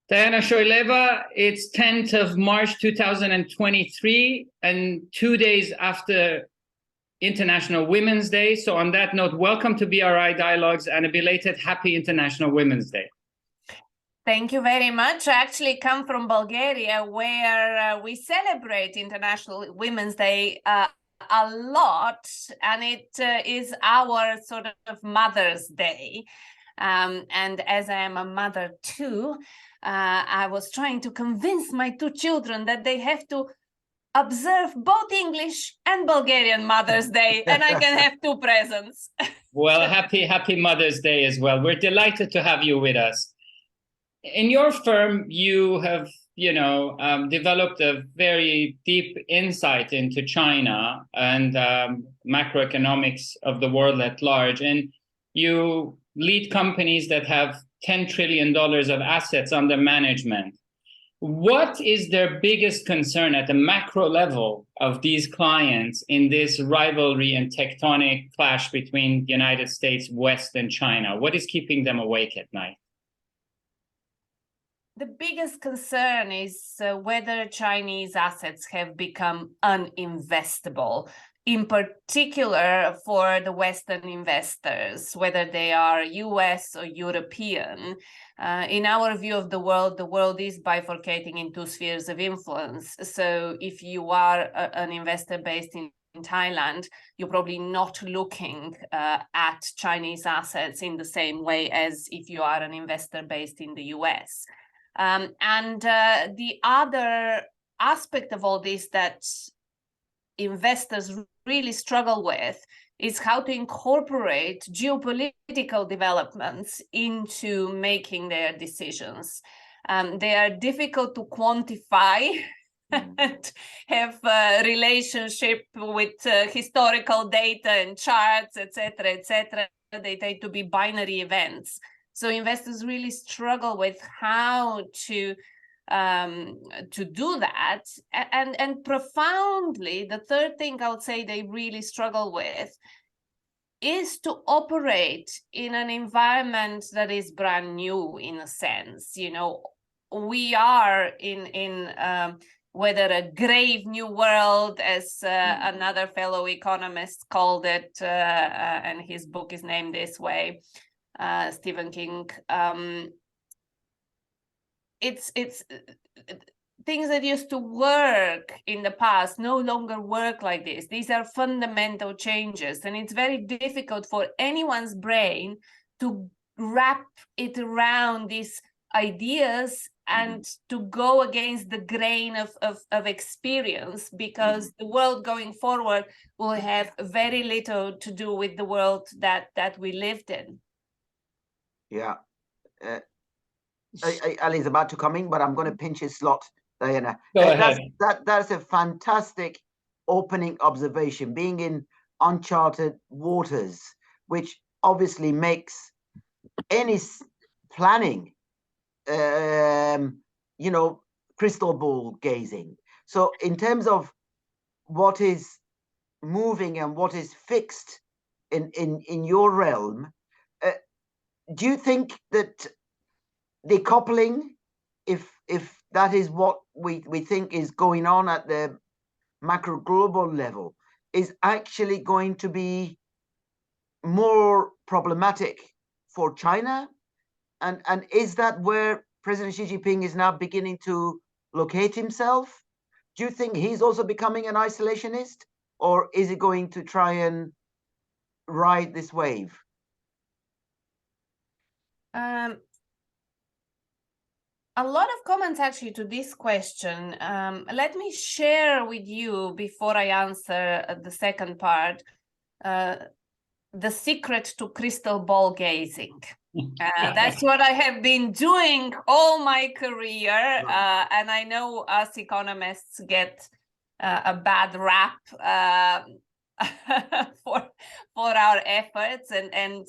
Diana Choyleva, it's 10th of March 2023, and 2 days after International Women's Day. So on that note, welcome to BRI Dialogues and a belated Happy International Women's Day. Thank you very much. I actually come from Bulgaria, where we celebrate International Women's Day a lot, and it is our sort of Mother's Day. And as I am a mother too, I was trying to convince my two children that they have to observe both English and Bulgarian Mother's Day, and I can have two presents. Well, happy Mother's Day as well. We're delighted to have you with us. In your firm, you have, developed a very deep insight into China and macroeconomics of the world at large. And you lead companies that have $10 trillion of assets under management. What is their biggest concern at the macro level of these clients in this rivalry and tectonic clash between the United States, West, and China? What is keeping them awake at night? The biggest concern is whether Chinese assets have become uninvestable, in particular for the Western investors, whether they are US or European. In our view of the world is bifurcating into spheres of influence. So if you are an investor based in Thailand, you're probably not looking at Chinese assets in the same way as if you are an investor based in the US. The other aspect of all this that investors really struggle with is how to incorporate geopolitical developments into making their decisions. They are difficult to quantify and have a relationship with historical data and charts, etc., etc. They tend to be binary events. So investors really struggle with how to do that. And profoundly, the third thing I would say they really struggle with is to operate in an environment that is brand new in a sense. We are in whether a grave new world, as another fellow economist called it, and his book is named this way, Stephen King. It's things that used to work in the past no longer work like this. These are fundamental changes, and it's very difficult for anyone's brain to wrap it around these ideas and to go against the grain of experience, because the world going forward will have very little to do with the world that we lived in. Yeah. Ali's about to come in, but I'm going to pinch his slot, Diana. Go ahead. That's a fantastic opening observation, being in uncharted waters, which obviously makes any planning, crystal ball gazing. So in terms of what is moving and what is fixed in your realm, do you think that decoupling, if that is what we think is going on at the macro global level, is actually going to be more problematic for China? And is that where President Xi Jinping is now beginning to locate himself? Do you think he's also becoming an isolationist, or is he going to try and ride this wave? A lot of comments actually to this question. Let me share with you, before I answer the second part, the secret to crystal ball gazing. That's what I have been doing all my career, and I know us economists get a bad rap for our efforts, and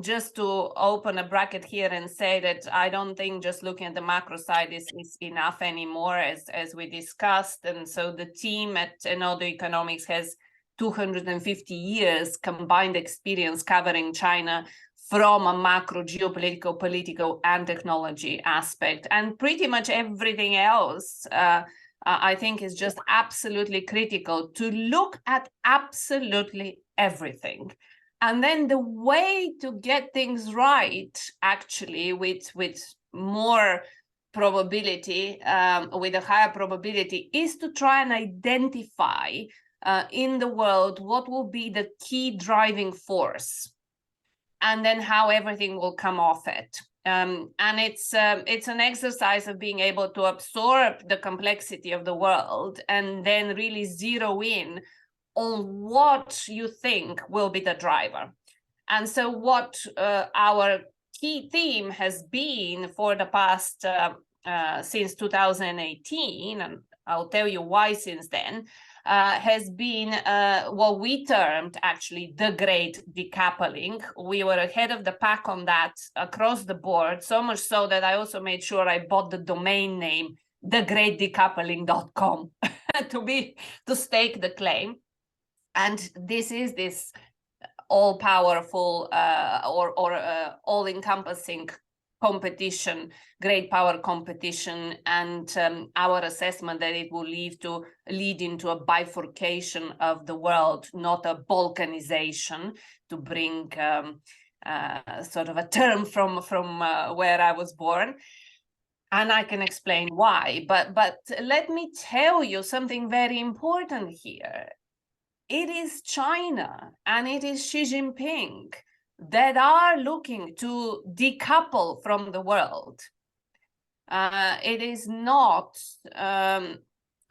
just to open a bracket here and say that I don't think just looking at the macro side is enough anymore, as we discussed. And so the team at Enodo Economics has 250 years combined experience covering China from a macro geopolitical, political, and technology aspect. And pretty much everything else, I think, is just absolutely critical to look at absolutely everything. And then the way to get things right, actually, with more probability, with a higher probability, is to try and identify in the world what will be the key driving force, and then how everything will come off it. And it's an exercise of being able to absorb the complexity of the world and then really zero in on what you think will be the driver. And so what our key theme has been for the past, since 2018, and I'll tell you why since then, has been what we termed actually the great decoupling. We were ahead of the pack on that across the board, so much so that I also made sure I bought the domain name thegreatdecoupling.com to stake the claim. And this is this all-powerful or all-encompassing competition, great power competition, and our assessment that it will lead into a bifurcation of the world, not a balkanization, to bring sort of a term from where I was born. And I can explain why, but let me tell you something very important here. It is China and it is Xi Jinping that are looking to decouple from the world. It is not the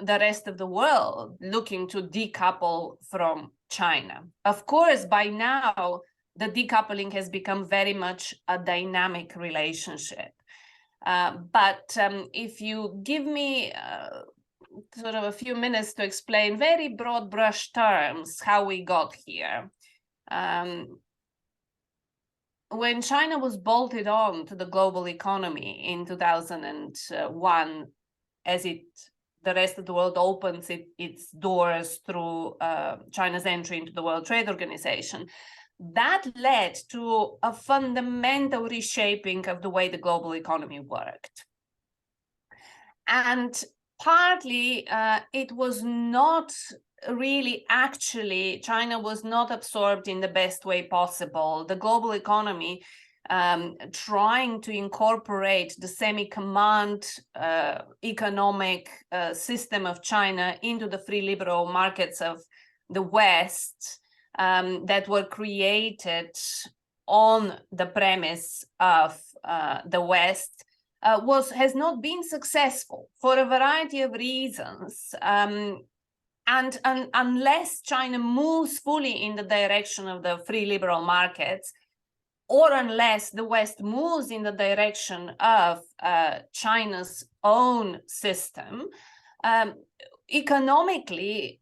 rest of the world looking to decouple from China. Of course, by now, the decoupling has become very much a dynamic relationship. But if you give me sort of a few minutes to explain very broad brush terms how we got here. When China was bolted on to the global economy in 2001, as the rest of the world opens its doors through China's entry into the World Trade Organization, that led to a fundamental reshaping of the way the global economy worked. And partly, it was not really actually, China was not absorbed in the best way possible. The global economy, trying to incorporate the semi-command economic system of China into the free liberal markets of the West, that were created on the premise of the West, has not been successful for a variety of reasons. And unless China moves fully in the direction of the free liberal markets, or unless the West moves in the direction of China's own system, economically,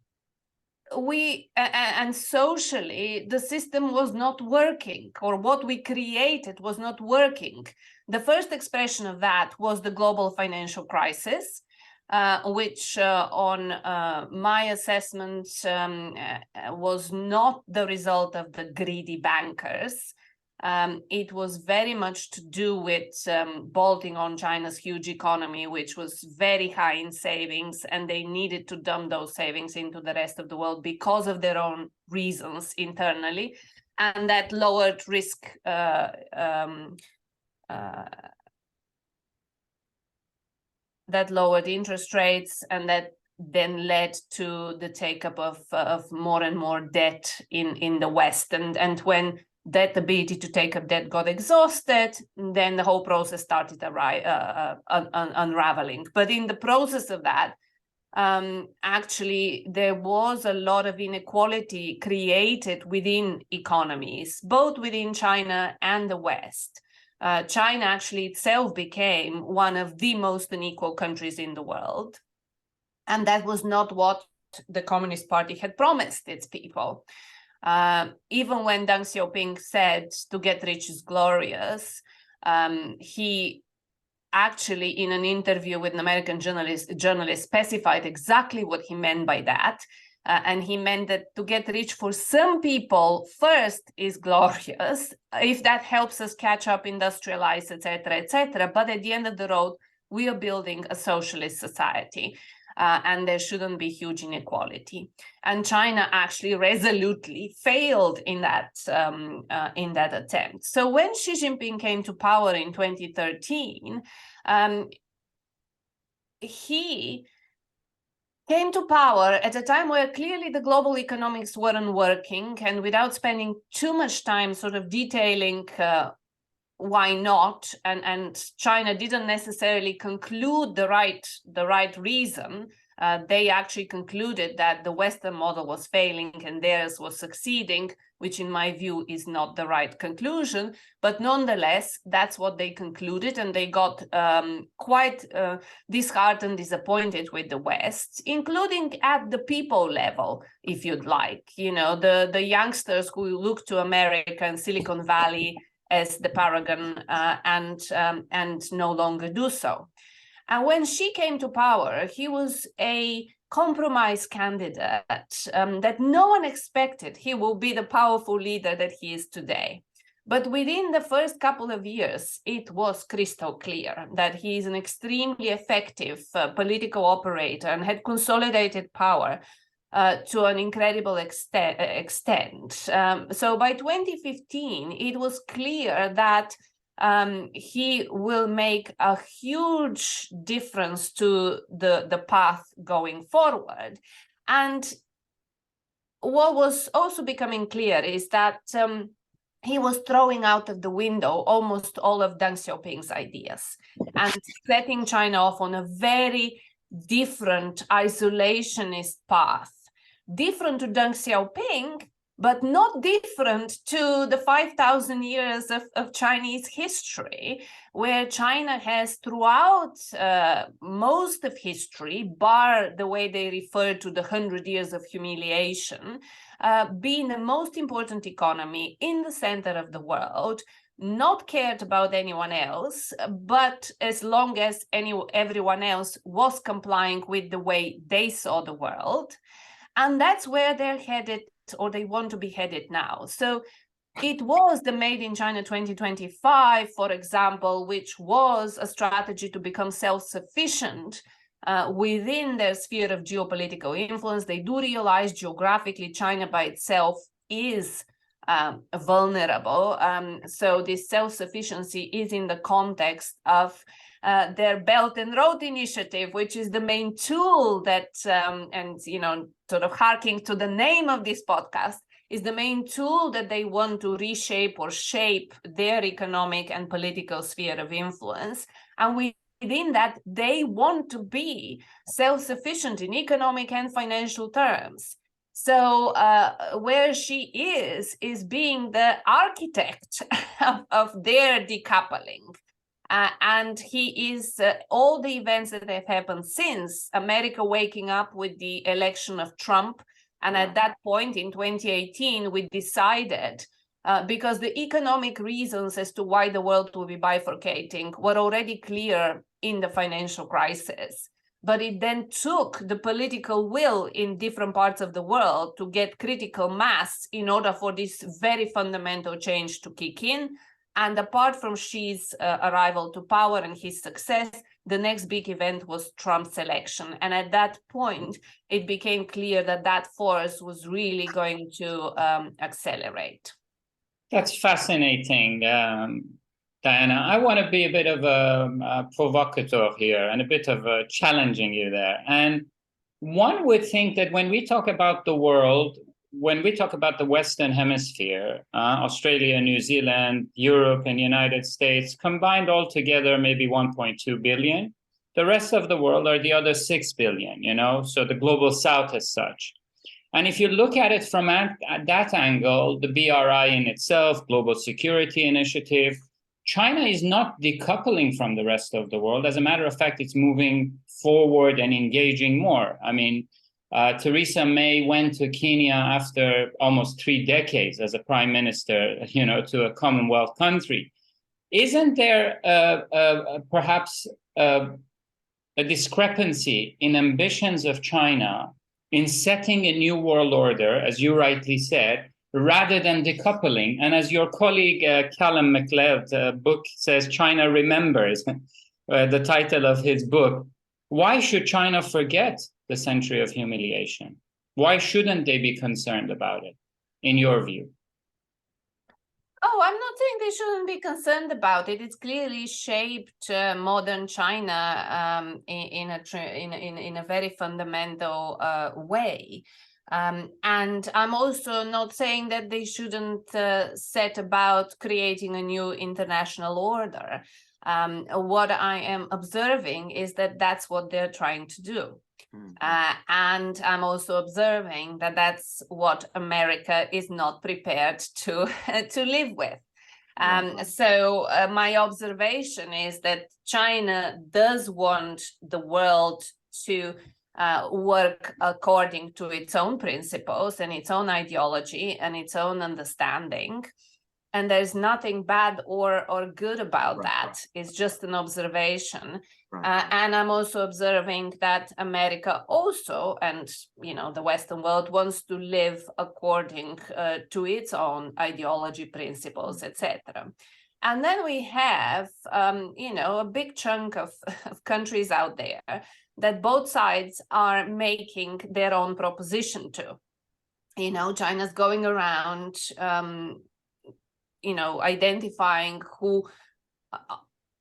and socially, the system was not working, or what we created was not working. The first expression of that was the global financial crisis, which on my assessment was not the result of the greedy bankers. It was very much to do with bolting on China's huge economy, which was very high in savings, and they needed to dump those savings into the rest of the world because of their own reasons internally, and that lowered risk that lowered interest rates, and that then led to the take-up of more and more debt in the West. And when that ability to take up debt got exhausted, then the whole process started unraveling. But in the process of that, actually, there was a lot of inequality created within economies, both within China and the West. China actually itself became one of the most unequal countries in the world. And that was not what the Communist Party had promised its people. Even when Deng Xiaoping said to get rich is glorious, he actually, in an interview with an American journalist specified exactly what he meant by that. And he meant that to get rich for some people first is glorious, if that helps us catch up, industrialize, etc. But at the end of the road, we are building a socialist society, and there shouldn't be huge inequality. And China actually resolutely failed in that attempt. So when Xi Jinping came to power in 2013, he came to power at a time where clearly the global economics weren't working, and without spending too much time sort of detailing why not, and China didn't necessarily conclude the right reason. They actually concluded that the Western model was failing and theirs was succeeding, which in my view is not the right conclusion. But nonetheless, that's what they concluded, and they got quite disheartened, disappointed with the West, including at the people level, if you'd like. You know, the youngsters who look to America and Silicon Valley as the paragon and no longer do so. And when Xi came to power, he was a compromise candidate that no one expected he will be the powerful leader that he is today. But within the first couple of years, it was crystal clear that he is an extremely effective political operator and had consolidated power to an incredible extent. So by 2015, it was clear that he will make a huge difference to the path going forward. And what was also becoming clear is that he was throwing out of the window almost all of Deng Xiaoping's ideas and setting China off on a very different isolationist path, different to Deng Xiaoping, but not different to the 5,000 years of Chinese history, where China has throughout most of history, bar the way they refer to the 100 years of humiliation, been the most important economy in the center of the world, not cared about anyone else, but as long as everyone else was complying with the way they saw the world. And that's where they're headed, or they want to be headed now. So it was the Made in China 2025, for example, which was a strategy to become self-sufficient within their sphere of geopolitical influence. They do realize geographically China by itself is vulnerable. So this self-sufficiency is in the context of their Belt and Road Initiative, which is the main tool that, and you know, sort of harking to the name of this podcast, is the main tool that they want to reshape or shape their economic and political sphere of influence. And within that, they want to be self-sufficient in economic and financial terms. So where Xi is being the architect of their decoupling. And he is all the events that have happened since America waking up with the election of Trump. And at that point in 2018, we decided, because the economic reasons as to why the world will be bifurcating were already clear in the financial crisis. But it then took the political will in different parts of the world to get critical mass in order for this very fundamental change to kick in. And apart from Xi's arrival to power and his success, the next big event was Trump's election. And at that point, it became clear that that force was really going to accelerate. That's fascinating, Diana. I want to be a bit of a provocateur here and a bit of challenging you there. And one would think that when we talk about the world, when we talk about the Western Hemisphere, Australia, New Zealand, Europe, and United States, combined all together, maybe 1.2 billion. The rest of the world are the other 6 billion, you know, so the global South as such. And if you look at it from that angle, the BRI in itself, Global Security Initiative, China is not decoupling from the rest of the world. As a matter of fact, it's moving forward and engaging more. I mean, Theresa May went to Kenya after almost 3 decades as a prime minister, you know, to a Commonwealth country. Isn't there perhaps a discrepancy in ambitions of China in setting a new world order, as you rightly said, rather than decoupling. And as your colleague Callum McLeod's book says, China Remembers, the title of his book, why should China forget the century of humiliation? Why shouldn't they be concerned about it, in your view? Oh, I'm not saying they shouldn't be concerned about it. It's clearly shaped modern China in a very fundamental way. And I'm also not saying that they shouldn't set about creating a new international order. What I am observing is that that's what they're trying to do. And I'm also observing that that's what America is not prepared to live with. So my observation is that China does want the world to work according to its own principles and its own ideology and its own understanding. And there's nothing bad or good about that. It's just an observation. And I'm also observing that America also, and the Western world, wants to live according to its own ideology, principles, etc. And then we have, a big chunk of countries out there that both sides are making their own proposition to. China's going around identifying who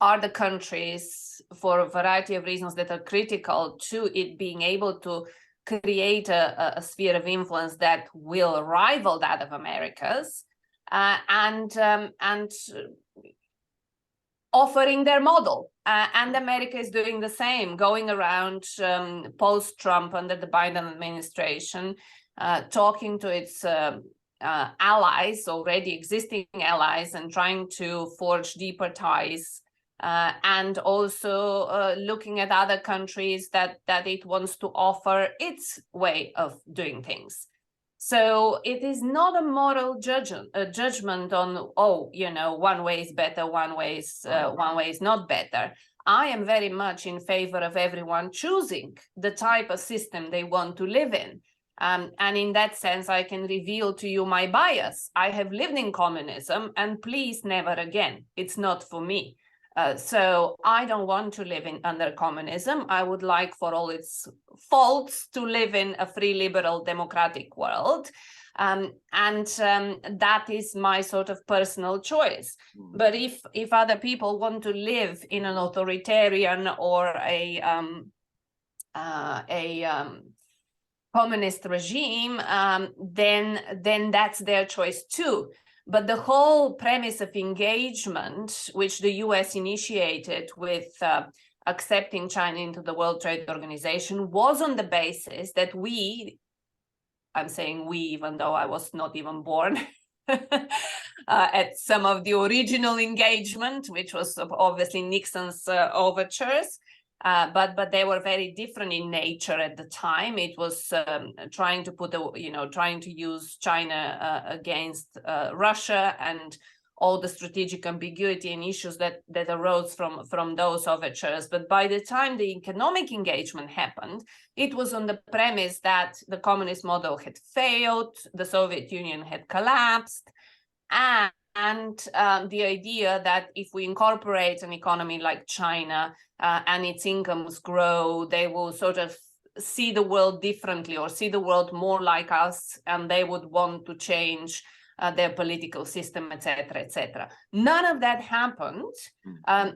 are the countries for a variety of reasons that are critical to it being able to create a sphere of influence that will rival that of America's, and offering their model. And America is doing the same, going around post-Trump under the Biden administration, talking to its allies, already existing allies, and trying to forge deeper ties, and also looking at other countries that it wants to offer its way of doing things. So it is not a moral judgment on, one way is better, one way is not better. I am very much in favor of everyone choosing the type of system they want to live in. And in that sense, I can reveal to you my bias. I have lived in communism, and please never again. It's not for me. So I don't want to live under communism. I would like, for all its faults, to live in a free, liberal, democratic world. And that is my sort of personal choice. But if other people want to live in an authoritarian or a communist regime, then that's their choice too. But the whole premise of engagement, which the US initiated with accepting China into the World Trade Organization, was on the basis that I'm saying we, even though I was not even born at some of the original engagement, which was obviously Nixon's overtures, but they were very different in nature at the time. It was trying to use China against Russia, and all the strategic ambiguity and issues that arose from those overtures. But by the time the economic engagement happened, it was on the premise that the communist model had failed, the Soviet Union had collapsed, and the idea that if we incorporate an economy like China and its incomes grow, they will sort of see the world differently, or see the world more like us, and they would want to change their political system, etc., etc. None of that happened.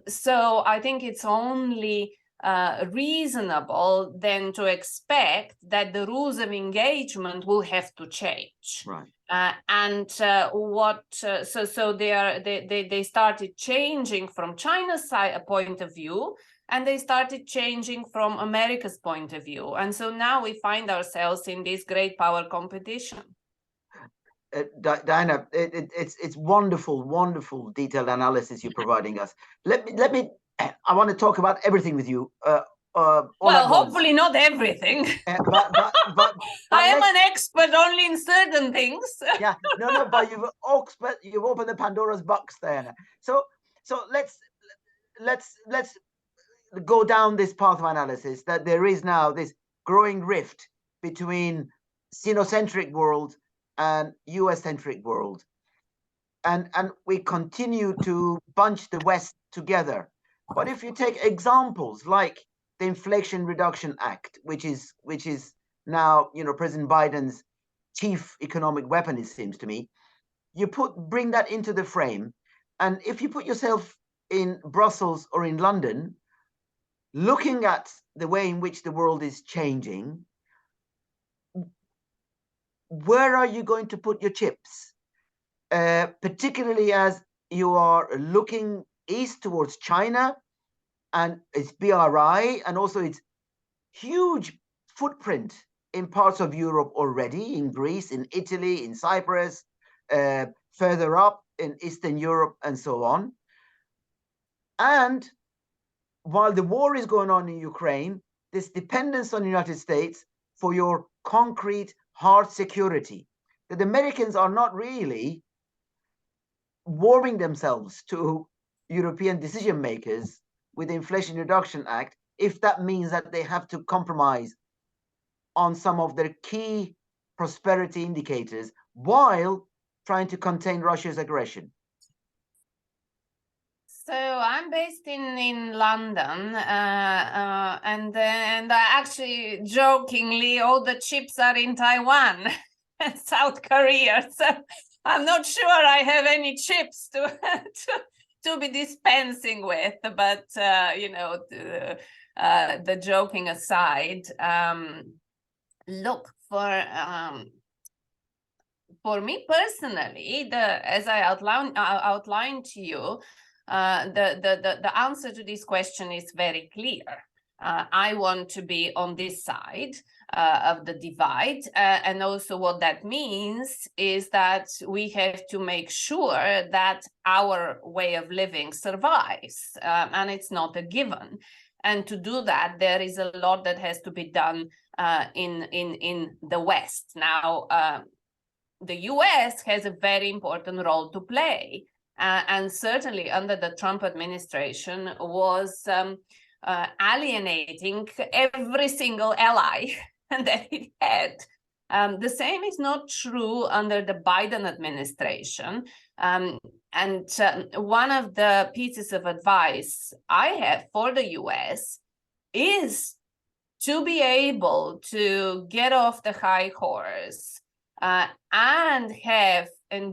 So I think it's only reasonable then to expect that the rules of engagement will have to change. So they started changing from China's side point of view, and they started changing from America's point of view. And so now we find ourselves in this great power competition. Diana, it's wonderful detailed analysis you're providing us. Let me. I want to talk about everything with you. Well, hopefully not everything. But I am an expert only in certain things. Yeah, no, but you've opened the Pandora's box, Diana. So let's go down this path of analysis, that there is now this growing rift between Sinocentric world and US-centric world. And we continue to bunch the West together. But if you take examples like the Inflation Reduction Act, which is now, you know, President Biden's chief economic weapon, it seems to me, you bring that into the frame. And if you put yourself in Brussels or in London, looking at the way in which the world is changing, where are you going to put your chips? Particularly as you are looking east towards China and its BRI, and also its huge footprint in parts of Europe already, in Greece, in Italy, in Cyprus, further up in Eastern Europe, and so on. And while the war is going on in Ukraine, this dependence on the United States for your concrete, hard security, that the Americans are not really warming themselves to European decision makers with the Inflation Reduction Act, if that means that they have to compromise on some of their key prosperity indicators while trying to contain Russia's aggression. So I'm based in London, and I actually jokingly, all the chips are in Taiwan and South Korea. So I'm not sure I have any chips to be dispensing with. But you know, the joking aside, look, for me personally, as I outlined to you, the answer to this question is very clear. I want to be on this side of the divide, and also what that means is that we have to make sure that our way of living survives, and it's not a given. And to do that, there is a lot that has to be done in the West. Now, the US has a very important role to play. And certainly under the Trump administration was alienating every single ally that it had. The same is not true under the Biden administration. And one of the pieces of advice I have for the US is to be able to get off the high horse and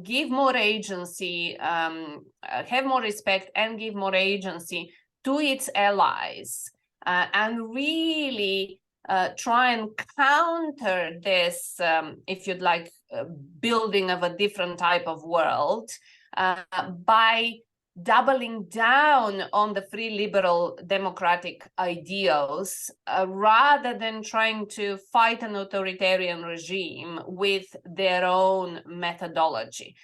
give more agency, have more respect and give more agency to its allies, and really try and counter this, if you'd like, building of a different type of world by doubling down on the free liberal democratic ideals rather than trying to fight an authoritarian regime with their own methodology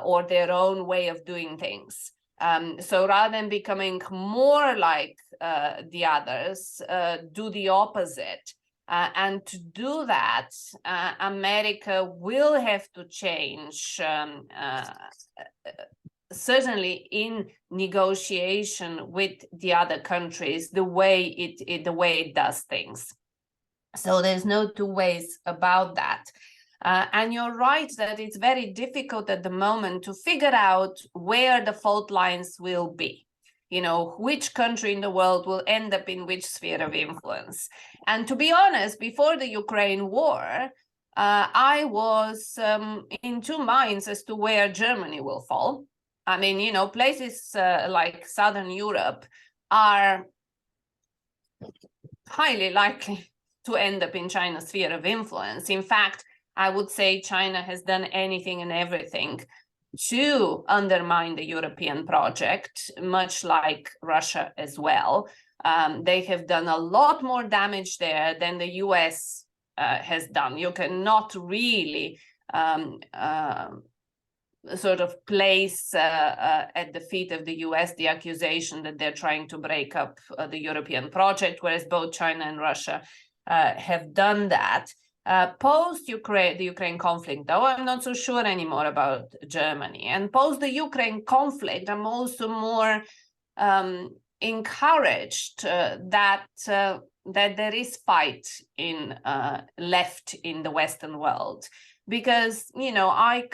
or their own way of doing things. So rather than becoming more like the others, do the opposite. And to do that, America will have to change, certainly in negotiation with the other countries, the way it does things. So there's no two ways about that. And you're right that it's very difficult at the moment to figure out where the fault lines will be. You know, which country in the world will end up in which sphere of influence. And to be honest, before the Ukraine war, I was in two minds as to where Germany will fall. I mean, you know, places like Southern Europe are highly likely to end up in China's sphere of influence. In fact, I would say China has done anything and everything to undermine the European project, much like Russia as well. They have done a lot more damage there than the US has done. You cannot really sort of place at the feet of the US the accusation that they're trying to break up the European project, whereas both China and Russia have done that. Post-Ukraine, the Ukraine conflict, though, I'm not so sure anymore about Germany. And post the Ukraine conflict, I'm also more encouraged that that there is fight in left in the Western world. Because, you know, I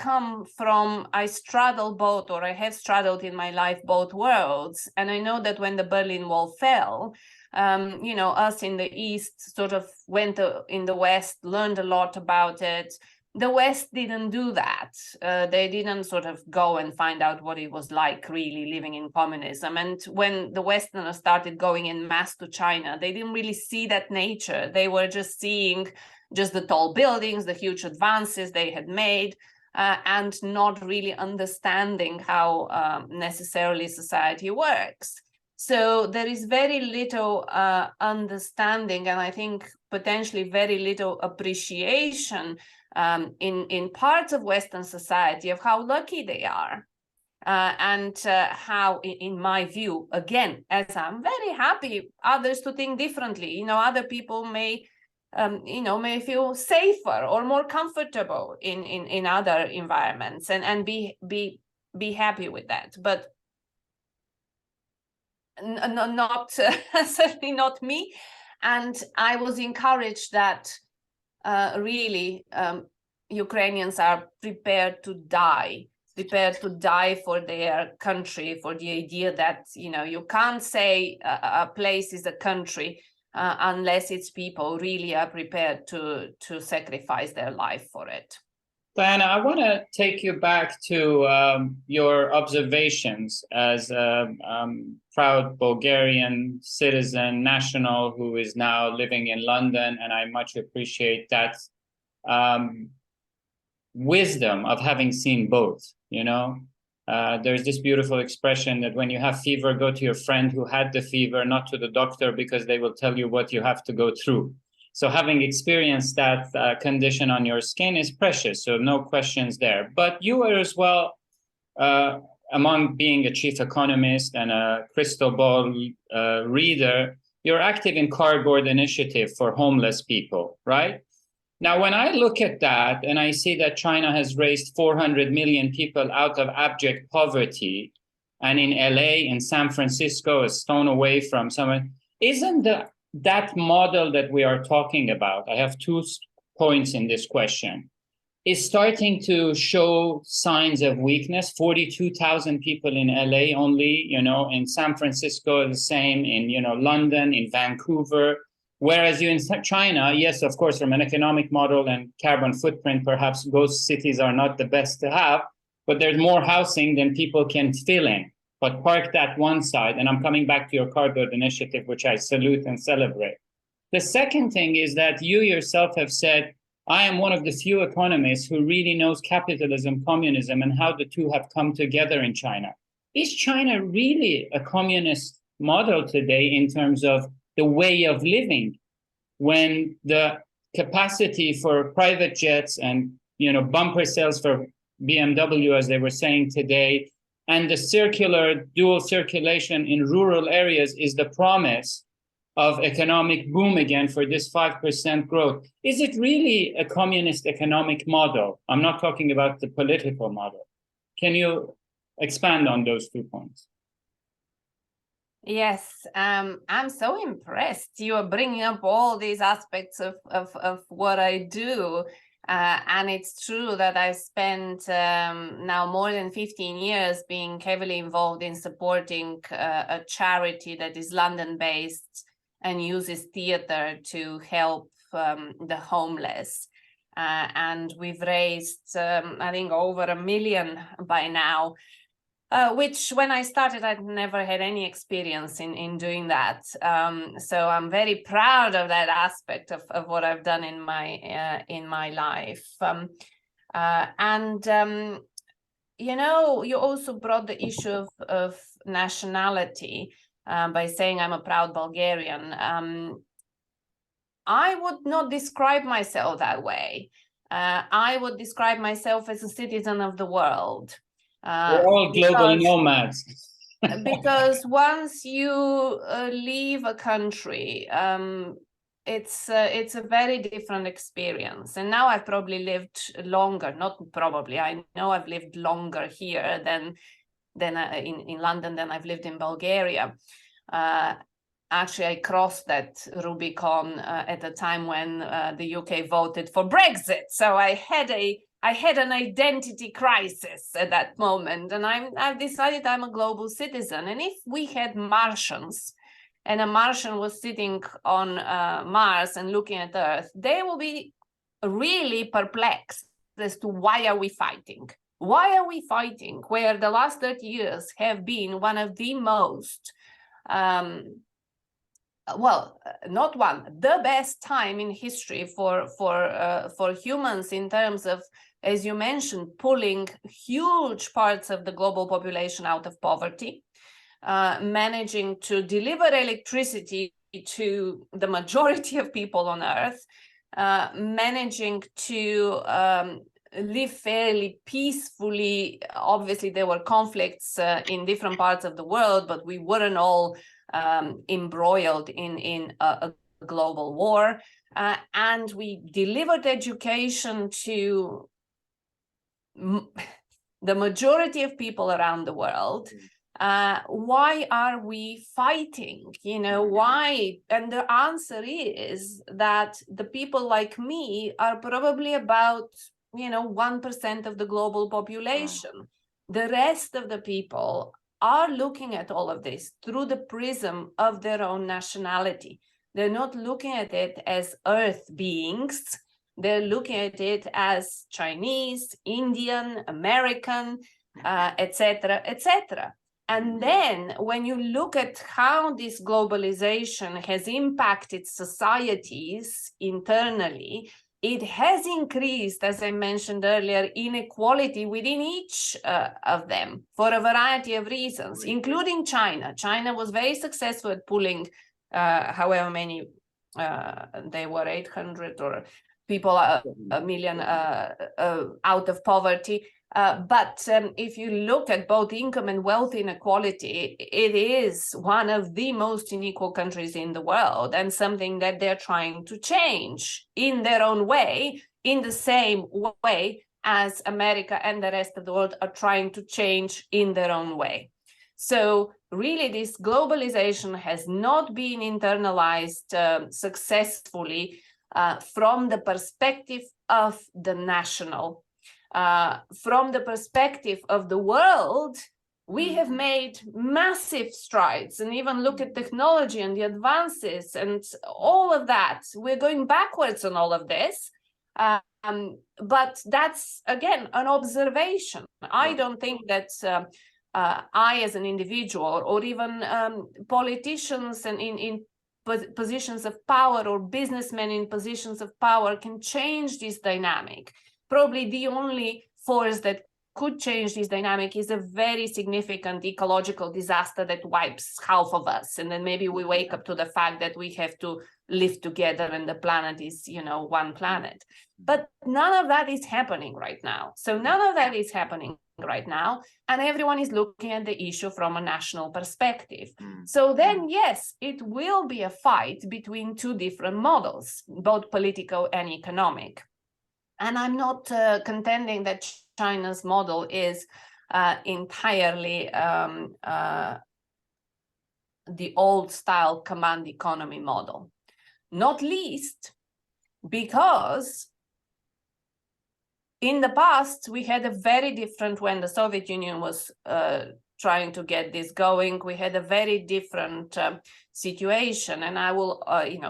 straddle both, or I have straddled in my life both worlds. And I know that when the Berlin Wall fell, you know, us in the East sort of went in the West, learned a lot about it. The West didn't do that. They didn't sort of go and find out what it was like really living in communism. And when the Westerners started going en masse to China, they didn't really see that nature. They were just seeing just the tall buildings, the huge advances they had made, and not really understanding how necessarily society works. So there is very little understanding, and I think potentially very little appreciation in parts of Western society of how lucky they are. And how, in my view, again, as I'm very happy others to think differently, you know, other people may you know, may feel safer or more comfortable in other environments, and be happy with that. But not certainly not me. And I was encouraged that really Ukrainians are prepared to die for their country, for the idea that, you know, you can't say a place is a country unless its people really are prepared to sacrifice their life for it. Diana, I want to take you back to your observations as a proud Bulgarian citizen, national, who is now living in London, and I much appreciate that wisdom of having seen both, you know. There's this beautiful expression that when you have fever, go to your friend who had the fever, not to the doctor, because they will tell you what you have to go through. So having experienced that condition on your skin is precious, so no questions there. But you are as well, among being a chief economist and a crystal ball reader, you're active in Cardboard Initiative for homeless people, right? Now, when I look at that and I see that China has raised 400 million people out of abject poverty, and in LA, in San Francisco, a stone away from someone, isn't that model that we are talking about, I have 2 points in this question, is starting to show signs of weakness? 42,000 people in LA only, you know, in San Francisco, the same, in, you know, London, in Vancouver. Whereas you in China, yes, of course, from an economic model and carbon footprint, perhaps those cities are not the best to have, but there's more housing than people can fill in. But park that one side, and I'm coming back to your Cardboard Initiative, which I salute and celebrate. The second thing is that you yourself have said, I am one of the few economists who really knows capitalism, communism, and how the two have come together in China. Is China really a communist model today in terms of the way of living, when the capacity for private jets and, you know, bumper sales for BMW, as they were saying today, and the circular dual circulation in rural areas is the promise of economic boom again for this 5% growth? Is it really a communist economic model? I'm not talking about the political model. Can you expand on those 2 points? Yes, I'm so impressed. You are bringing up all these aspects of what I do. And it's true that I've spent now more than 15 years being heavily involved in supporting a charity that is London-based and uses theater to help the homeless. And we've raised, I think, over 1 million by now. Which when I started, I'd never had any experience in doing that. So I'm very proud of that aspect of what I've done in my life. You know, you also brought the issue of nationality by saying I'm a proud Bulgarian. I would not describe myself that way. I would describe myself as a citizen of the world. We're all global nomads. Because once you leave a country, it's a very different experience. And now I've probably lived longer, not probably, I know I've lived longer here than in London than I've lived in Bulgaria. actually, I crossed that Rubicon at the time when the UK voted for Brexit. So I had an identity crisis at that moment, and I've decided I'm a global citizen. And if we had Martians, and a Martian was sitting on Mars and looking at Earth, they will be really perplexed as to why are we fighting? Why are we fighting where the last 30 years have been one of the most, not one, the best time in history for humans in terms of, as you mentioned, pulling huge parts of the global population out of poverty, managing to deliver electricity to the majority of people on Earth, managing to live fairly peacefully. Obviously, there were conflicts in different parts of the world, but we weren't all embroiled in a global war. And we delivered education to the majority of people around the world. Why are we fighting? You know, why? And the answer is that the people like me are probably about, 1% of the global population. The rest of the people are looking at all of this through the prism of their own nationality. They're not looking at it as Earth beings. They're looking at it as Chinese, Indian, American, etc., etc. And then when you look at how this globalization has impacted societies internally, it has increased, as I mentioned earlier, inequality within each of them for a variety of reasons, including China. China was very successful at pulling however many, they were 800 or people, a million out of poverty. But if you look at both income and wealth inequality, it is one of the most unequal countries in the world, and something that they're trying to change in their own way, in the same way as America and the rest of the world are trying to change in their own way. So really, this globalization has not been internalized successfully from the perspective of the national. From the perspective of the world, we have made massive strides, and even look at technology and the advances and all of that. We're going backwards on all of this. But that's, again, an observation. I don't think that I, as an individual, or even politicians and in positions of power, or businessmen in positions of power, can change this dynamic. Probably the only force that could change this dynamic is a very significant ecological disaster that wipes half of us. And then maybe we wake up to the fact that we have to live together and the planet is, one planet. But none of that is happening right now. So none of that is happening right now. And everyone is looking at the issue from a national perspective. So then, yes, it will be a fight between two different models, both political and economic. And I'm not contending that China's model is entirely the old style command economy model, not least because in the past, we had a very different, when the Soviet Union was trying to get this going, we had a very different situation. And I will,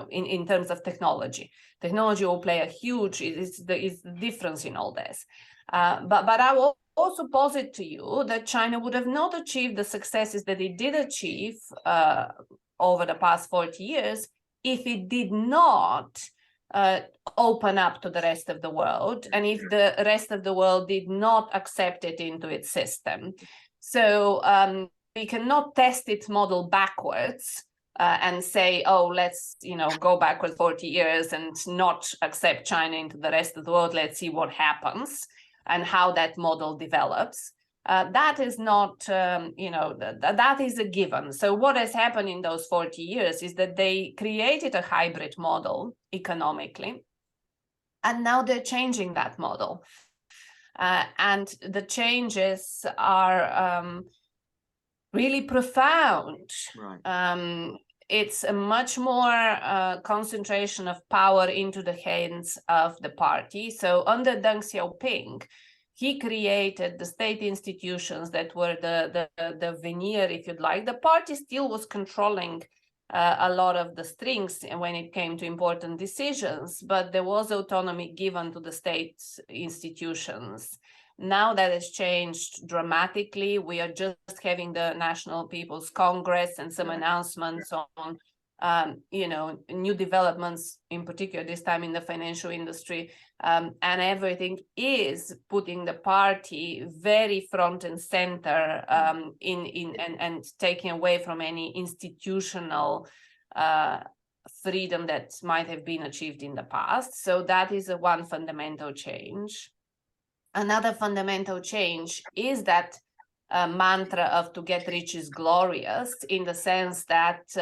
in terms of technology will play a huge, is the difference in all this. But I will also posit to you that China would have not achieved the successes that it did achieve over the past 40 years if it did not open up to the rest of the world, and if the rest of the world did not accept it into its system. So we cannot test its model backwards and say, oh, let's go backwards 40 years and not accept China into the rest of the world. Let's see what happens and how that model develops. That is not, that is a given. So what has happened in those 40 years is that they created a hybrid model economically, and now they're changing that model. And the changes are really profound. Right. it's a much more concentration of power into the hands of the party. So under Deng Xiaoping, he created the state institutions that were the veneer, if you'd like. The party still was controlling a lot of the strings when it came to important decisions, but there was autonomy given to the state institutions. Now that has changed dramatically. We are just having the National People's Congress and some announcements on, new developments, in particular this time in the financial industry, and everything is putting the party very front and center and taking away from any institutional freedom that might have been achieved in the past. So that is one fundamental change. Another fundamental change is that mantra of to get rich is glorious, in the sense that,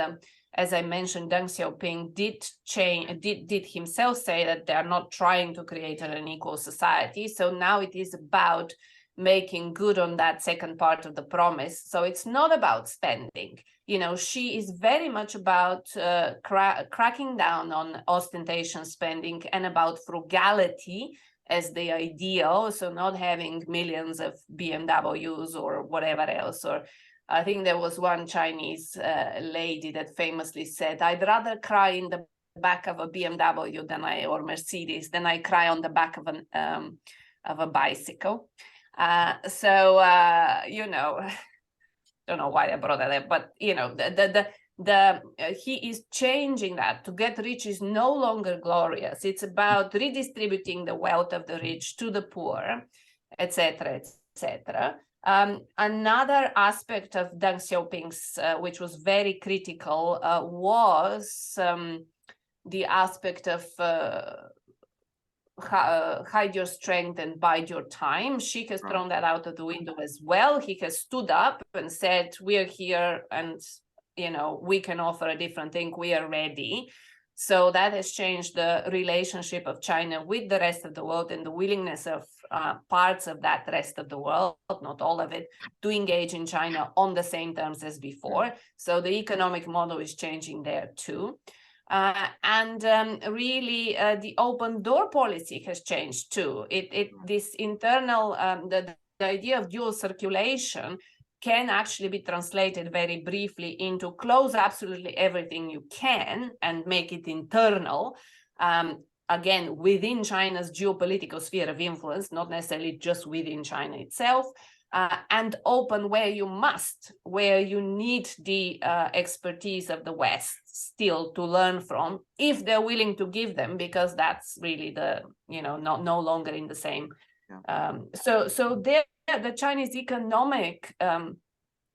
as I mentioned, Deng Xiaoping did himself say that they are not trying to create an unequal society. So now it is about making good on that second part of the promise. So it's not about spending. Xi is very much about cracking down on ostentation spending and about frugality as the ideal, so not having millions of BMWs or whatever else. Or I think there was one Chinese lady that famously said, "I'd rather cry in the back of a BMW or Mercedes than I cry on the back of a bicycle." Don't know why I brought that up, but he is changing that. To get rich is no longer glorious. It's about redistributing the wealth of the rich to the poor, etc., etc. Another aspect of Deng Xiaoping's, which was very critical, was the aspect of hide your strength and bide your time. Xi has thrown that out of the window as well. He has stood up and said, "We're here and we can offer a different thing. We are ready." So that has changed the relationship of China with the rest of the world and the willingness of parts of that rest of the world, not all of it, to engage in China on the same terms as before. So the economic model is changing there too. Really, the open door policy has changed too. This internal, the idea of dual circulation can actually be translated very briefly into close absolutely everything you can and make it internal, again, within China's geopolitical sphere of influence, not necessarily just within China itself, and open where you must, where you need the expertise of the West still to learn from, if they're willing to give them, because that's really no longer in the same. So there, the Chinese economic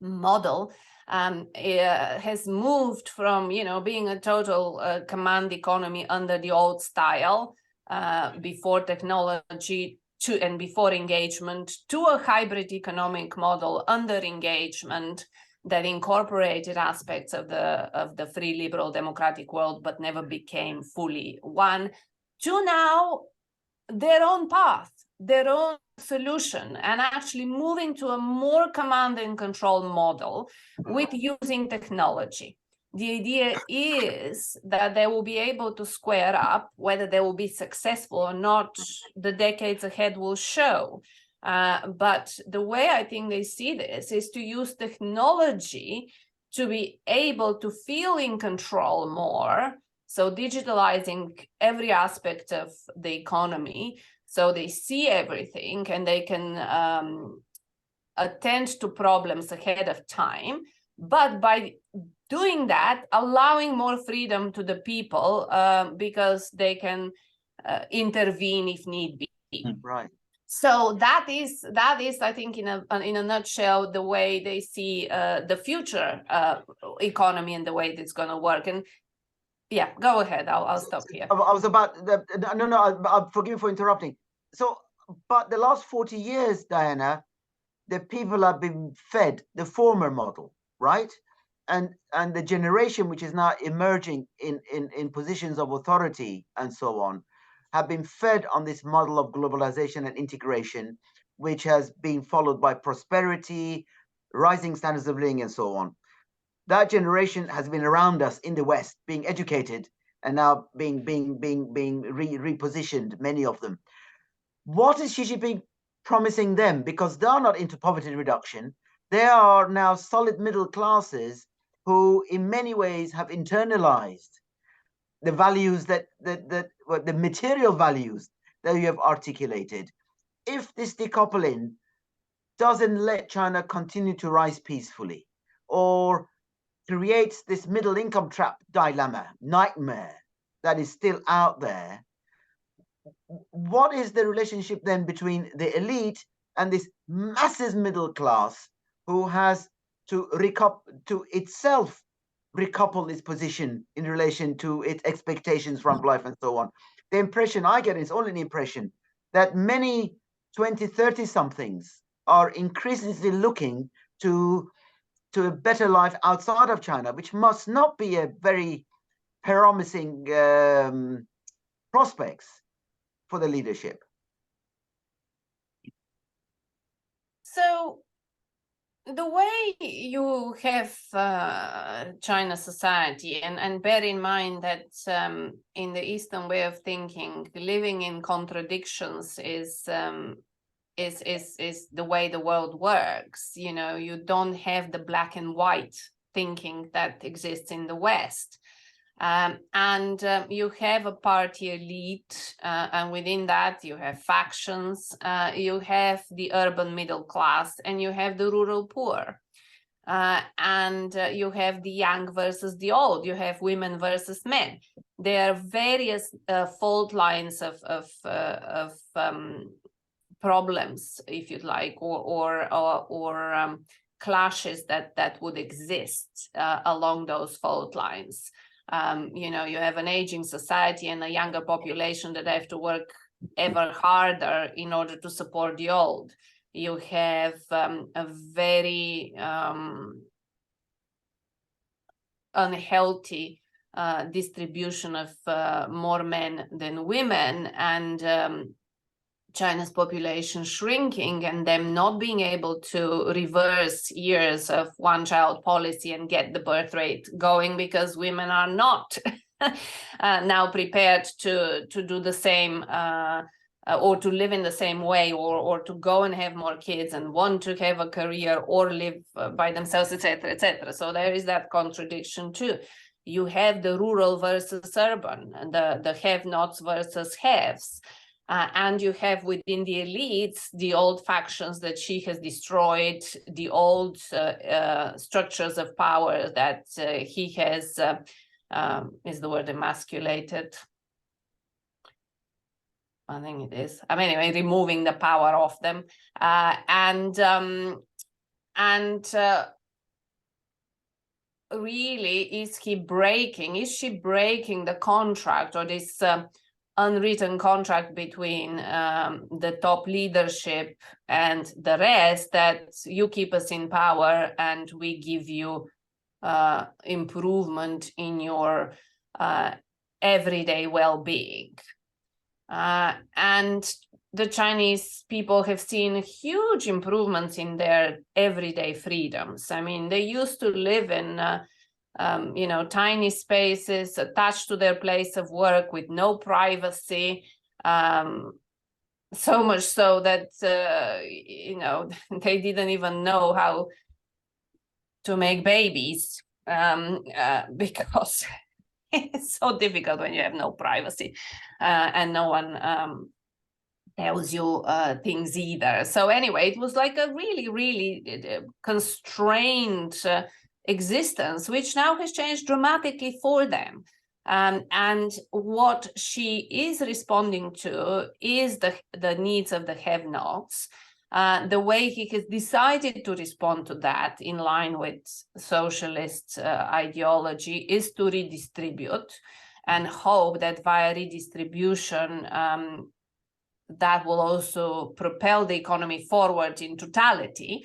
model has moved from being a total command economy under the old style before technology and before engagement, to a hybrid economic model under engagement that incorporated aspects of the free liberal democratic world but never became fully one, to now their own path, their own solution, and actually moving to a more command and control model with using technology. The idea is that they will be able to square up. Whether they will be successful or not, the decades ahead will show. But the way I think they see this is to use technology to be able to feel in control more. So digitalizing every aspect of the economy, so they see everything and they can attend to problems ahead of time. But by doing that, allowing more freedom to the people, because they can intervene if need be. Right. So that is, I think, in a nutshell, the way they see the future economy and the way it's going to work. And yeah, go ahead. I'll stop here. I was about no. Forgive me for interrupting. So, but the last 40 years, Diana, the people have been fed the former model, right? And the generation which is now emerging in positions of authority and so on, have been fed on this model of globalization and integration, which has been followed by prosperity, rising standards of living, and so on. that generation has been around us in the West, being educated and now being repositioned, many of them. What is Xi Jinping promising them? Because they are not into poverty reduction. They are now solid middle classes who in many ways have internalized the values the material values that you have articulated. If this decoupling doesn't let China continue to rise peacefully, or creates this middle income trap dilemma, nightmare that is still out there, what is the relationship then between the elite and this massive middle class who has to itself recouple its position in relation to its expectations from life and so on? The impression I get is only an impression that many 20, 30 somethings are increasingly looking to a better life outside of China, which must not be a very promising prospects for the leadership. So the way you have China society, and bear in mind that in the Eastern way of thinking, living in contradictions is the way the world works. You know, you don't have the black and white thinking that exists in the West. You have a party elite, and within that you have factions, you have the urban middle class, and you have the rural poor. You have the young versus the old, you have women versus men. There are various fault lines of problems, if you'd like, or clashes that would exist along those fault lines. You know, you have an aging society and a younger population that have to work ever harder in order to support the old. You have a very unhealthy distribution of more men than women, and China's population shrinking, and them not being able to reverse years of one-child policy and get the birth rate going, because women are not now prepared to do the same or to live in the same way, or to go and have more kids and want to have a career or live by themselves, etc., etc. So there is that contradiction too. You have the rural versus urban, and the have-nots versus haves. And you have within the elites the old factions that Xi has destroyed, the old structures of power that he has, is the word emasculated? I think it is. I mean, anyway, removing the power of them. Really, is she breaking the contract, or this unwritten contract between the top leadership and the rest, that you keep us in power and we give you improvement in your everyday well-being. And the Chinese people have seen huge improvements in their everyday freedoms. I mean, they used to live in you know, tiny spaces attached to their place of work with no privacy, so much so that you know, they didn't even know how to make babies, because it's so difficult when you have no privacy and no one tells you things either. So anyway, it was like a really constrained existence, which now has changed dramatically for them. And what she is responding to is the needs of the have-nots. The way he has decided to respond to that, in line with socialist ideology, is to redistribute and hope that via redistribution that will also propel the economy forward in totality.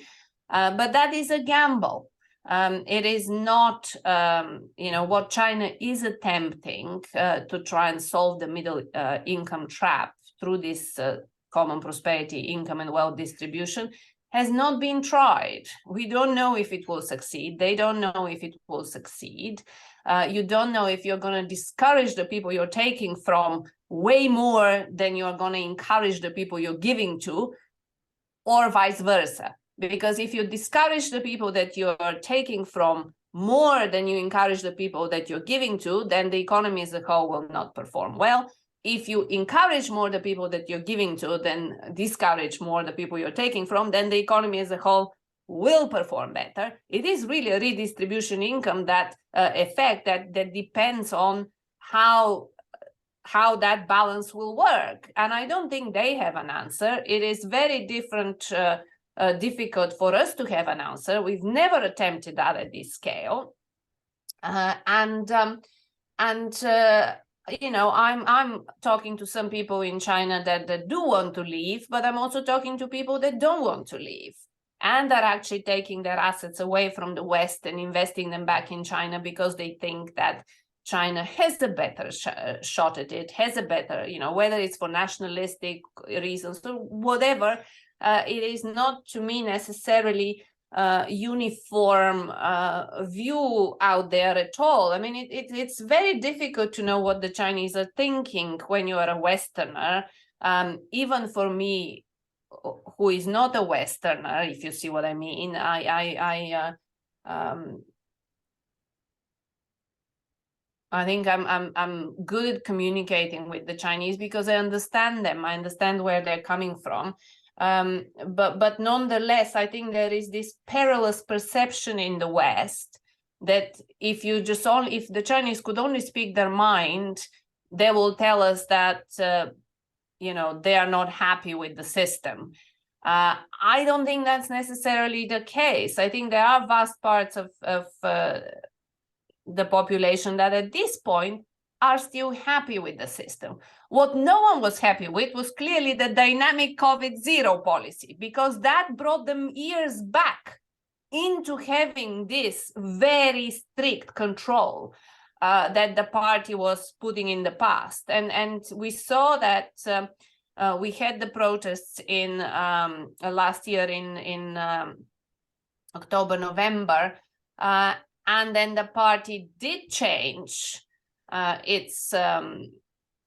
But that is a gamble. It is not, you know, what China is attempting to try and solve the middle income trap through this common prosperity, income and wealth distribution, has not been tried. We don't know if it will succeed. They don't know if it will succeed. You don't know if you're going to discourage the people you're taking from way more than you're going to encourage the people you're giving to, or vice versa. Because if you discourage the people that you're taking from more than you encourage the people that you're giving to, then the economy as a whole will not perform well. If you encourage more the people that you're giving to, then discourage more the people you're taking from, then the economy as a whole will perform better. It is really a redistribution income that effect that depends on how that balance will work. And I don't think they have an answer. It is very difficult for us to have an answer. We've never attempted that at this scale. You know, I'm talking to some people in China that do want to leave, but I'm also talking to people that don't want to leave, and are actually taking their assets away from the West and investing them back in China because they think that China has a better shot at it, has a better, you know, whether it's for nationalistic reasons or whatever, it is not, to me, necessarily uniform view out there at all. I mean, it's very difficult to know what the Chinese are thinking when you are a Westerner. Even for me, who is not a Westerner, if you see what I mean, I think I'm good at communicating with the Chinese because I understand them. I understand where they're coming from. But nonetheless, I think there is this perilous perception in the West that if the Chinese could only speak their mind, they will tell us that you know, they are not happy with the system. I don't think that's necessarily the case. I think there are vast parts of the population that at this point are still happy with the system. What no one was happy with was clearly the dynamic COVID-0 policy, because that brought them years back into having this very strict control that the party was putting in the past. And we saw that we had the protests in last year in October, November, and then the party did change its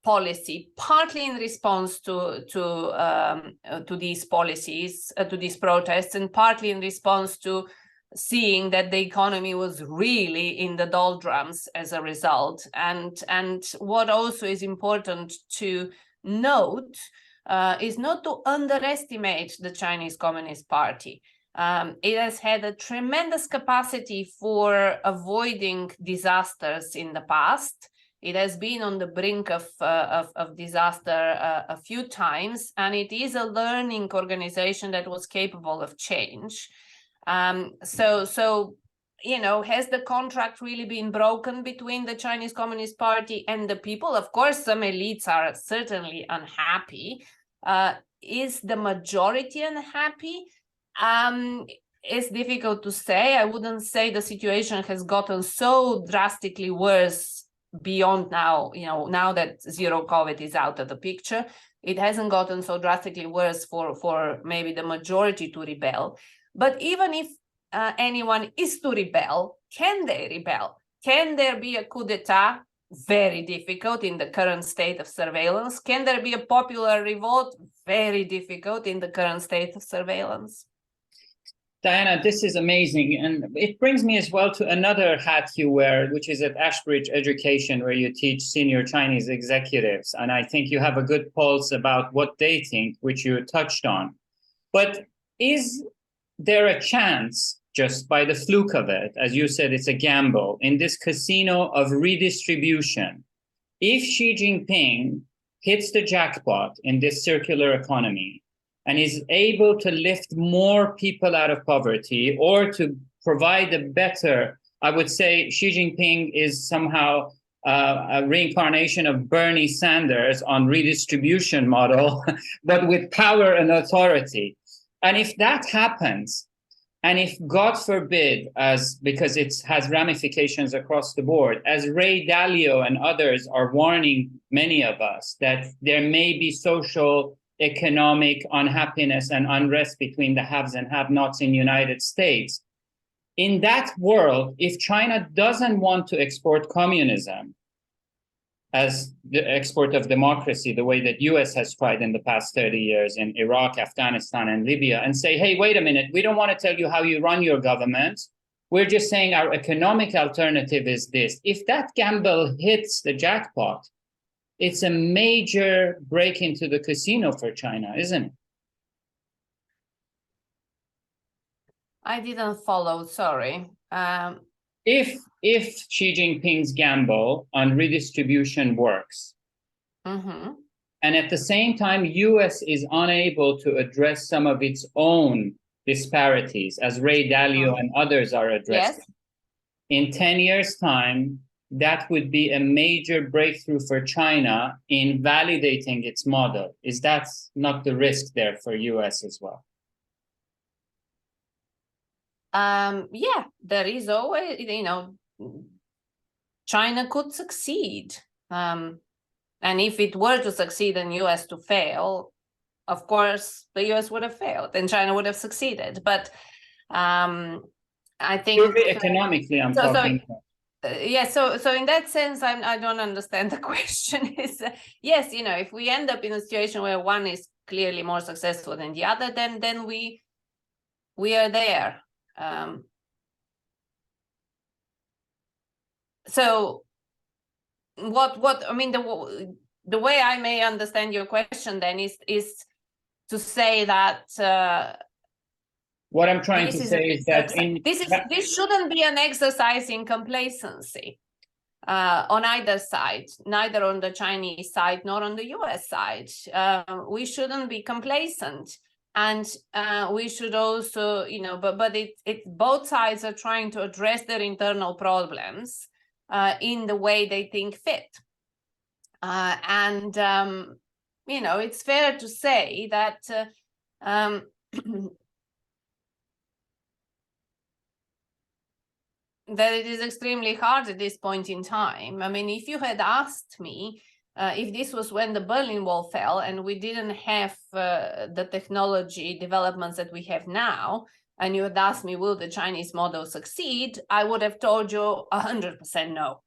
policy, partly in response to these policies, to these protests, and partly in response to seeing that the economy was really in the doldrums as a result. And what also is important to note is not to underestimate the Chinese Communist Party. It has had a tremendous capacity for avoiding disasters in the past. It has been on the brink of disaster a few times, and it is a learning organization that was capable of change. So, you know, has the contract really been broken between the Chinese Communist Party and the people? Of course, some elites are certainly unhappy. Is the majority unhappy? It's difficult to say. I wouldn't say the situation has gotten so drastically worse beyond now, you know, now that zero COVID is out of the picture. It hasn't gotten so drastically worse for maybe the majority to rebel. But even if anyone is to rebel, can they rebel? Can there be a coup d'etat? Very difficult in the current state of surveillance. Can there be a popular revolt? Very difficult in the current state of surveillance. Diana, this is amazing. And it brings me as well to another hat you wear, which is at Ashbridge Education, where you teach senior Chinese executives. And I think you have a good pulse about what they think, which you touched on. But is there a chance, just by the fluke of it, as you said, it's a gamble, in this casino of redistribution, if Xi Jinping hits the jackpot in this circular economy, and is able to lift more people out of poverty or to provide a better, I would say Xi Jinping is somehow a reincarnation of Bernie Sanders on redistribution model, but with power and authority. And if that happens, and if God forbid, because it has ramifications across the board, as Ray Dalio and others are warning many of us, that there may be social economic unhappiness and unrest between the haves and have-nots in the United States. In that world, if China doesn't want to export communism as the export of democracy, the way that US has tried in the past 30 years in Iraq, Afghanistan, and Libya, and say, hey, wait a minute, we don't want to tell you how you run your government. We're just saying our economic alternative is this. If that gamble hits the jackpot, it's a major break into the casino for China, isn't it? I didn't follow, sorry. If Xi Jinping's gamble on redistribution works, and at the same time, US is unable to address some of its own disparities, as Ray Dalio and others are addressing, in 10 years' time, that would be a major breakthrough for China in validating its model. Is that not the risk there for US as well? Yeah, there is always, China could succeed. And if it were to succeed and US to fail, of course, the US would have failed and China would have succeeded. But I think purely economically, I'm talking. Yeah, so in that sense, I don't understand the question. Is yes, if we end up in a situation where one is clearly more successful than the other, then we are there. So what I mean, the way I may understand your question then is to say that what I'm trying to say is that this shouldn't be an exercise in complacency on either side, neither on the Chinese side nor on the US side. We shouldn't be complacent. And we should also, but both sides are trying to address their internal problems in the way they think fit. It's fair to say that that it is extremely hard at this point in time. I mean, if you had asked me, if this was when the Berlin Wall fell and we didn't have the technology developments that we have now, and you had asked me, will the Chinese model succeed? I would have told you 100% no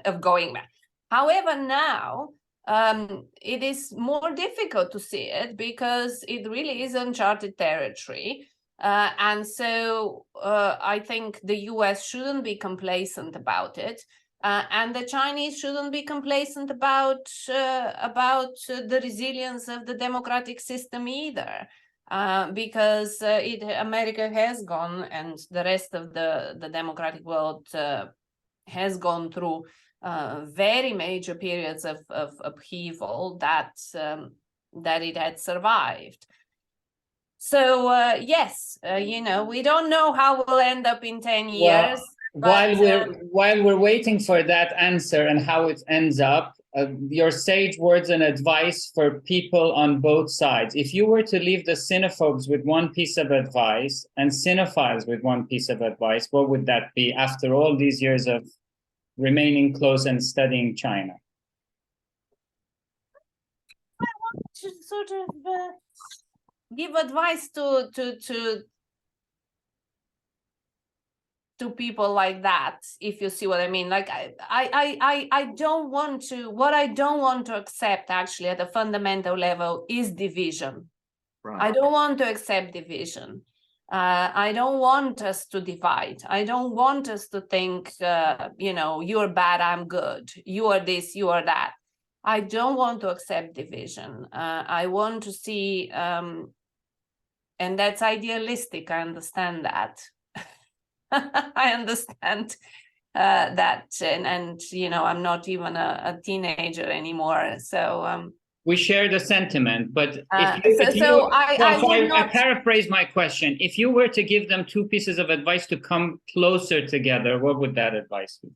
of going back. However, now it is more difficult to see it because it really is uncharted territory. And so I think the US shouldn't be complacent about it. And the Chinese shouldn't be complacent about the resilience of the democratic system either, because America has gone, and the rest of the democratic world has gone through very major periods of upheaval that it had survived. So yes, we don't know how we'll end up in 10 years. While we're waiting for that answer and how it ends up, your sage words and advice for people on both sides. If you were to leave the cinephobes with one piece of advice and cinephiles with one piece of advice, what would that be after all these years of remaining close and studying China? I want to sort of give advice to people like that, if you see what I mean. Like I don't want to, what I don't want to accept actually at a fundamental level is division. Right. I don't want to accept division. I don't want us to divide. I don't want us to think, you're bad, I'm good. You are this, you are that. I don't want to accept division. I want to see, and that's idealistic, I understand that. I understand that, and I'm not even a teenager anymore. So we share the sentiment, but I paraphrase my question. If you were to give them two pieces of advice to come closer together, what would that advice be?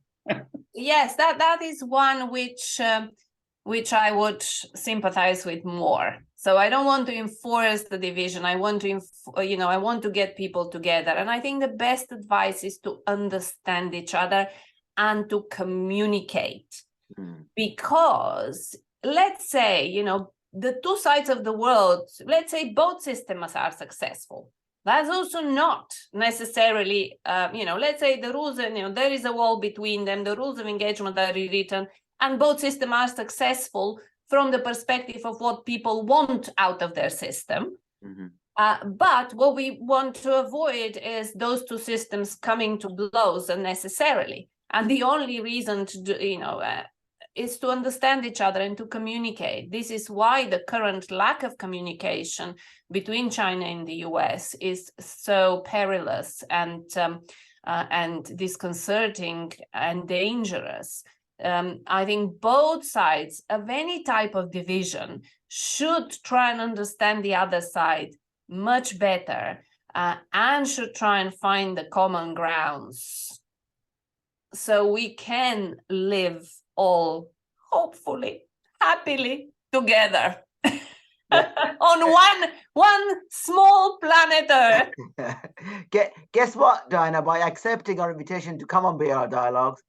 Yes, that is one which I would sympathize with more. So I don't want to enforce the division. I want to, I want to get people together. And I think the best advice is to understand each other and to communicate. Because let's say, the two sides of the world, let's say both systems are successful. That's also not necessarily, let's say the rules, there is a wall between them, the rules of engagement are rewritten, and both systems are successful from the perspective of what people want out of their system. But what we want to avoid is those two systems coming to blows unnecessarily. And the only reason to do, is to understand each other and to communicate. This is why the current lack of communication between China and the US is so perilous and disconcerting and dangerous. I think both sides of any type of division should try and understand the other side much better and should try and find the common grounds so we can live all hopefully happily together on one small planet Earth. Guess what, Diana? By accepting our invitation to come on BRI Dialogues,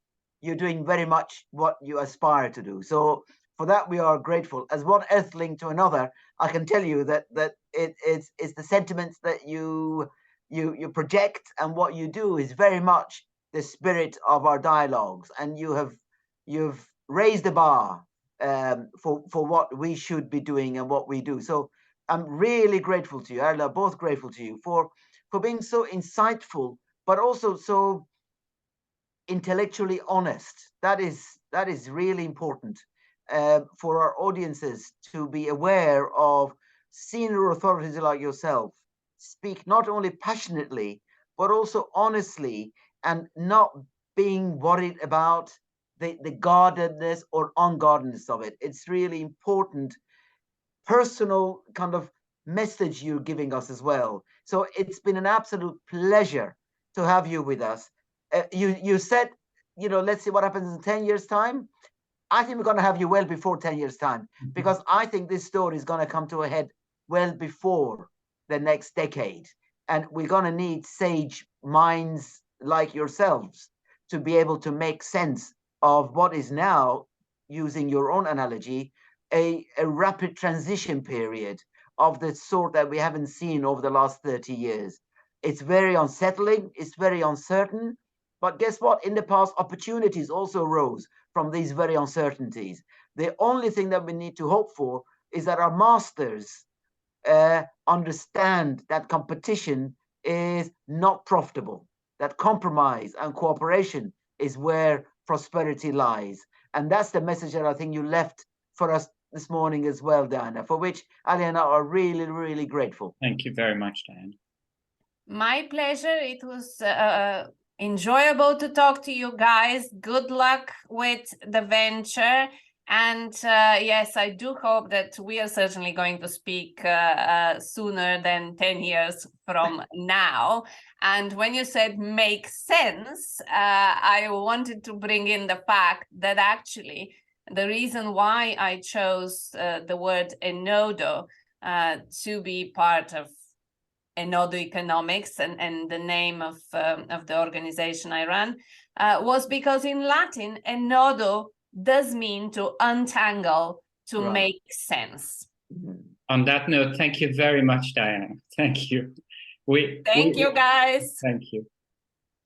you're doing very much what you aspire to do. So for that, we are grateful. As one earthling to another, I can tell you that it's the sentiments that you project, and what you do is very much the spirit of our dialogues. And you've raised the bar for what we should be doing and what we do. So I'm really grateful to you, Erla, both grateful to you for being so insightful, but also so intellectually honest. That is really important for our audiences to be aware of. Senior authorities like yourself speak not only passionately, but also honestly, and not being worried about the guardedness or unguardedness of it. It's really important personal kind of message you're giving us as well. So it's been an absolute pleasure to have you with us. You said, let's see what happens in 10 years' time. I think we're going to have you well before 10 years' time, because I think this story is going to come to a head well before the next decade. And we're going to need sage minds like yourselves to be able to make sense of what is now, using your own analogy, a rapid transition period of the sort that we haven't seen over the last 30 years. It's very unsettling, it's very uncertain, but guess what? In the past, opportunities also rose from these very uncertainties. The only thing that we need to hope for is that our masters understand that competition is not profitable, that compromise and cooperation is where prosperity lies. And that's the message that I think you left for us this morning as well, Diana, for which Ali and I are really, really grateful. Thank you very much, Diana. My pleasure. It was enjoyable to talk to you guys. Good luck with the venture. And yes, I do hope that we are certainly going to speak sooner than 10 years from now. And when you said make sense, I wanted to bring in the fact that actually the reason why I chose the word enodo to be part of Enodo Economics and the name of the organization I run was because in Latin, enodo does mean to untangle, to make sense. On that note, thank you very much, Diana. Thank you. Thank you, guys. Thank you.